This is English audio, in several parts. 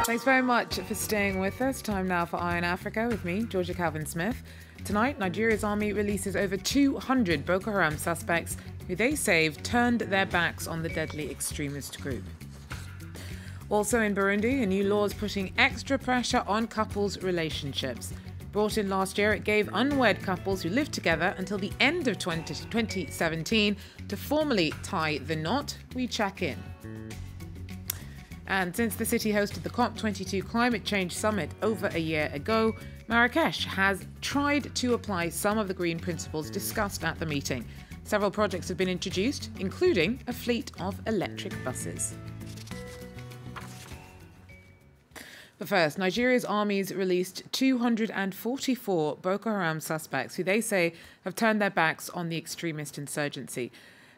Thanks very much for staying with us. Time now for Eye on Africa with me, Georgia Calvin-Smith. Tonight, Nigeria's army releases over 200 Boko Haram suspects who they say have turned their backs on the deadly extremist group. Also in Burundi, a new law is putting extra pressure on couples' relationships. Brought in last year, it gave unwed couples who live together until the end of 2017 to formally tie the knot. We check in. And since the city hosted the COP22 Climate Change Summit over a year ago, Marrakech has tried to apply some of the green principles discussed at the meeting. Several projects have been introduced, including a fleet of electric buses. But first, Nigeria's armies released 244 Boko Haram suspects who they say have turned their backs on the extremist insurgency.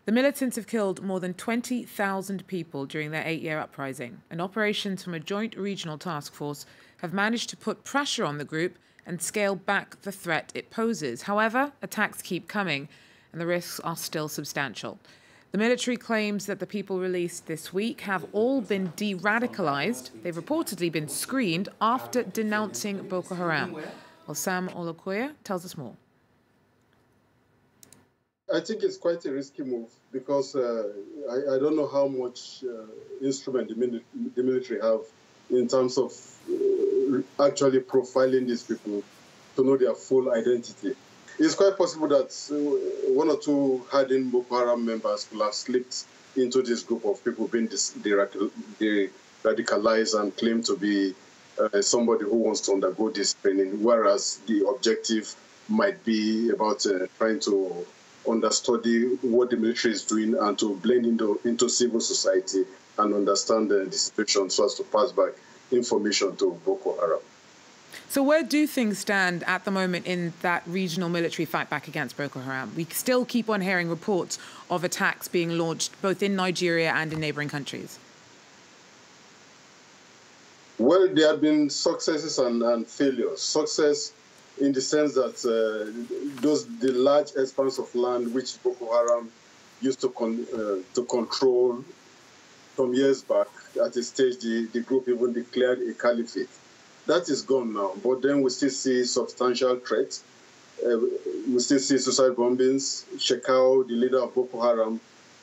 The militants have killed more than 20,000 people during their 8-year uprising, and operations from a joint regional task force have managed to put pressure on the group and scale back the threat it poses. However, attacks keep coming, and the risks are still substantial. The military claims that the people released this week have all been de-radicalized. They've reportedly been screened after denouncing Boko Haram. Well, Sam Olokoya tells us more. I think it's quite a risky move because I don't know how much instrument the military have in terms of actually profiling these people to know their full identity. It's quite possible that one or two hardened Boko Haram members will have slipped into this group of people being radicalized and claim to be somebody who wants to undergo this training, whereas the objective might be about trying to understudy what the military is doing and to blend into civil society and understand the situation so as to pass back information to Boko Haram. So where do things stand at the moment in that regional military fight back against Boko Haram? We still keep on hearing reports of attacks being launched both in Nigeria and in neighbouring countries. Well, there have been successes and failures. Success in the sense that the large expanse of land which Boko Haram used to control some years back, at a stage the group even declared a caliphate. That is gone now, but then we still see substantial threats. We still see suicide bombings. Shekau, the leader of Boko Haram,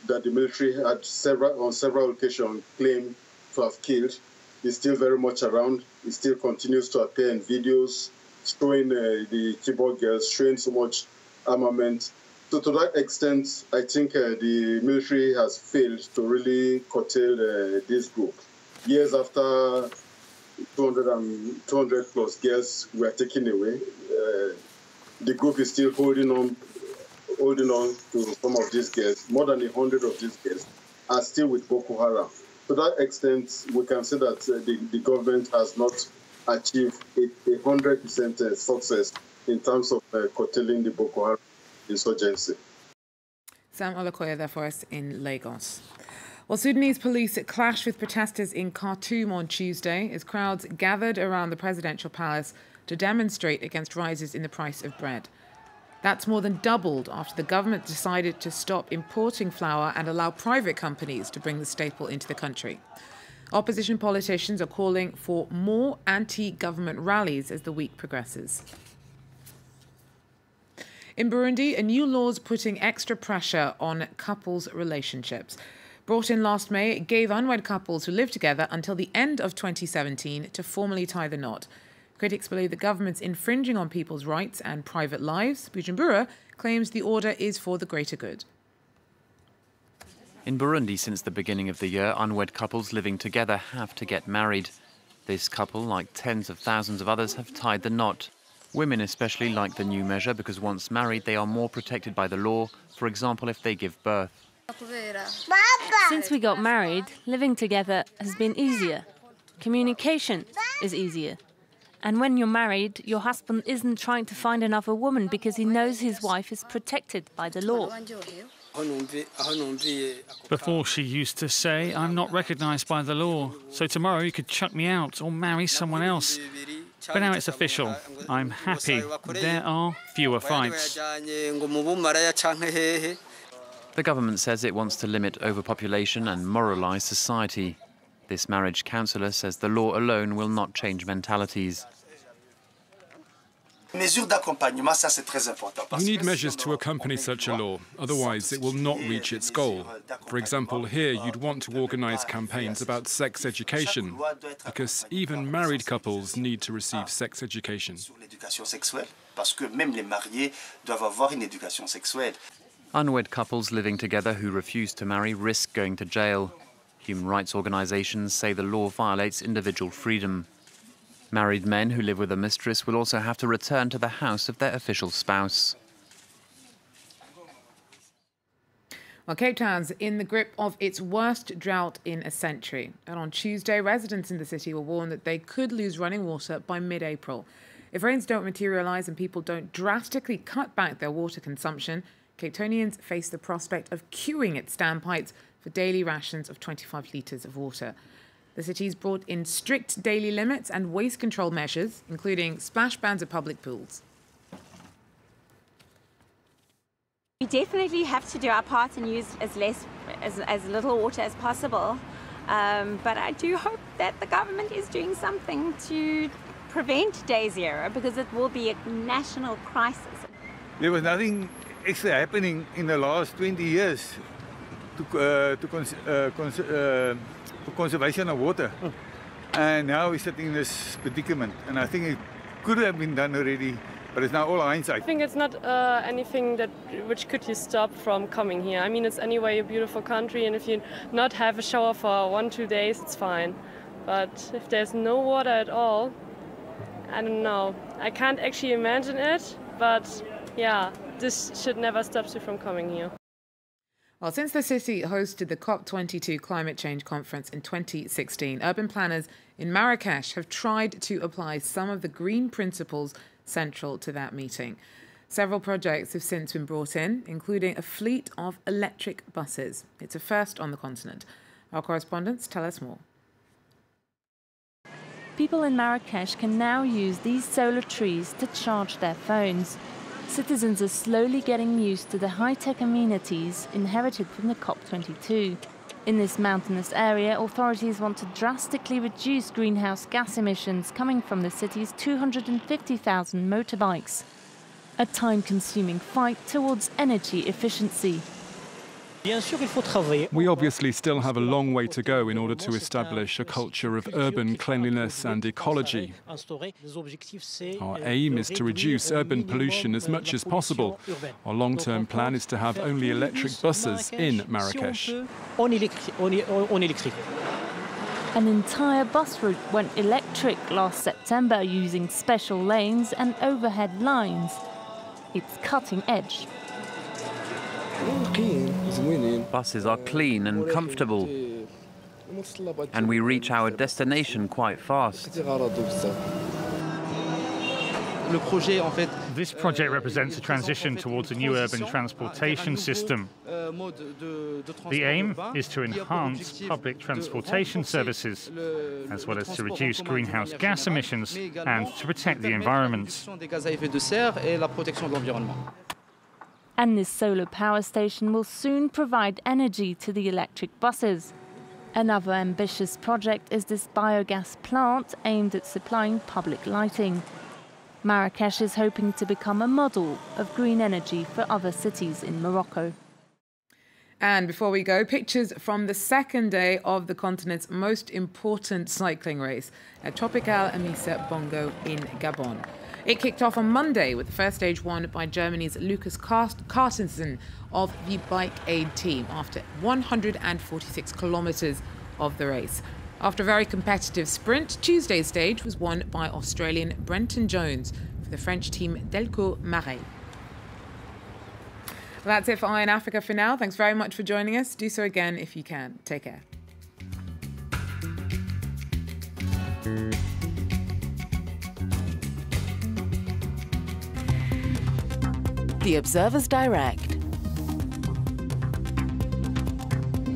that the military had on several occasions claimed to have killed, is still very much around. It still continues to appear in videos, showing the keyboard girls, showing so much armament. So to that extent, I think the military has failed to really curtail this group. Years after 200 plus girls were taken away, the group is still holding on to some of these girls. More than 100 of these girls are still with Boko Haram. To that extent, we can say that the government has not achieved 100% success in terms of curtailing the Boko Haram insurgency. Sam Olokoya there for us in Lagos. Well, Sudanese police clashed with protesters in Khartoum on Tuesday as crowds gathered around the presidential palace to demonstrate against rises in the price of bread. That's more than doubled after the government decided to stop importing flour and allow private companies to bring the staple into the country. Opposition politicians are calling for more anti-government rallies as the week progresses. In Burundi, a new law is putting extra pressure on couples' relationships. Brought in last May, it gave unwed couples who live together until the end of 2017 to formally tie the knot. Critics believe the government's infringing on people's rights and private lives. Bujumbura claims the order is for the greater good. In Burundi, since the beginning of the year, unwed couples living together have to get married. This couple, like tens of thousands of others, have tied the knot. Women especially like the new measure because once married, they are more protected by the law, for example, if they give birth. Since we got married, living together has been easier. Communication is easier. And when you're married, your husband isn't trying to find another woman because he knows his wife is protected by the law. Before she used to say, I'm not recognised by the law, so tomorrow you could chuck me out or marry someone else. But now it's official. I'm happy. There are fewer fights. The government says it wants to limit overpopulation and moralise society. This marriage counsellor says the law alone will not change mentalities. You need measures to accompany such a law, otherwise it will not reach its goal. For example, here you'd want to organise campaigns about sex education, because even married couples need to receive sex education. Unwed couples living together who refuse to marry risk going to jail. Human rights organisations say the law violates individual freedom. Married men who live with a mistress will also have to return to the house of their official spouse. Well, Cape Town's in the grip of its worst drought in a century. And on Tuesday, residents in the city were warned that they could lose running water by mid-April. If rains don't materialise and people don't drastically cut back their water consumption, Cape Townians face the prospect of queuing at standpipes for daily rations of 25 litres of water. The city's brought in strict daily limits and waste control measures, including splash bans at public pools. We definitely have to do our part and use as little water as possible. But I do hope that the government is doing something to prevent day zero, because it will be a national crisis. There was nothing extra happening in the last 20 years for conservation of water. And now we're sitting in this predicament. And I think it could have been done already, but it's now all hindsight. I think it's not anything which could you stop from coming here. I mean, it's anyway a beautiful country, and if you not have a shower for 1-2 days, it's fine. But if there's no water at all, I don't know. I can't actually imagine it, but yeah, this should never stop you from coming here. Well, since the city hosted the COP22 climate change conference in 2016, urban planners in Marrakech have tried to apply some of the green principles central to that meeting. Several projects have since been brought in, including a fleet of electric buses. It's a first on the continent. Our correspondents tell us more. People in Marrakech can now use these solar trees to charge their phones. Citizens are slowly getting used to the high-tech amenities inherited from the COP22. In this mountainous area, authorities want to drastically reduce greenhouse gas emissions coming from the city's 250,000 motorbikes. A time-consuming fight towards energy efficiency. We obviously still have a long way to go in order to establish a culture of urban cleanliness and ecology. Our aim is to reduce urban pollution as much as possible. Our long-term plan is to have only electric buses in Marrakech. An entire bus route went electric last September using special lanes and overhead lines. It's cutting edge. Buses are clean and comfortable, and we reach our destination quite fast. This project represents a transition towards a new urban transportation system. The aim is to enhance public transportation services, as well as to reduce greenhouse gas emissions and to protect the environment. And this solar power station will soon provide energy to the electric buses. Another ambitious project is this biogas plant aimed at supplying public lighting. Marrakech is hoping to become a model of green energy for other cities in Morocco. And before we go, pictures from the second day of the continent's most important cycling race at Tropical Amisa Bongo in Gabon. It kicked off on Monday with the first stage won by Germany's Lucas Carstensen of the Bike Aid team after 146 kilometres of the race. After a very competitive sprint, Tuesday's stage was won by Australian Brenton Jones for the French team Delco Marais. Well, that's it for Eye on Africa for now. Thanks very much for joining us. Do so again if you can. Take care. The Observer's Direct.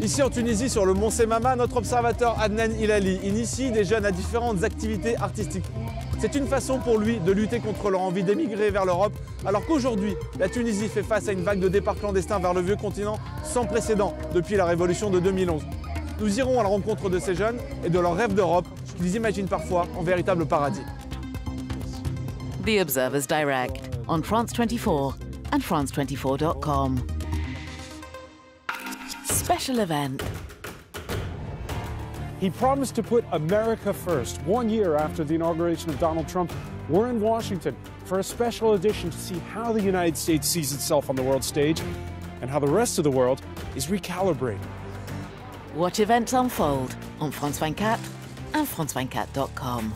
Ici en Tunisie, sur le mont Semama, notre observateur Adnan Hilali initie des jeunes à différentes activités artistiques. C'est une façon pour lui de lutter contre leur envie d'émigrer vers l'Europe, alors qu'aujourd'hui, la Tunisie fait face à une vague de départs clandestins vers le vieux continent sans précédent depuis la révolution de 2011. Nous irons à la rencontre de ces jeunes et de leurs rêves d'Europe qu'ils imaginent parfois en véritable paradis. The Observer's Direct on France 24 and France24.com. Special event. He promised to put America first. 1 year after the inauguration of Donald Trump, we're in Washington for a special edition to see how the United States sees itself on the world stage and how the rest of the world is recalibrating. Watch events unfold on France 24 and France24.com.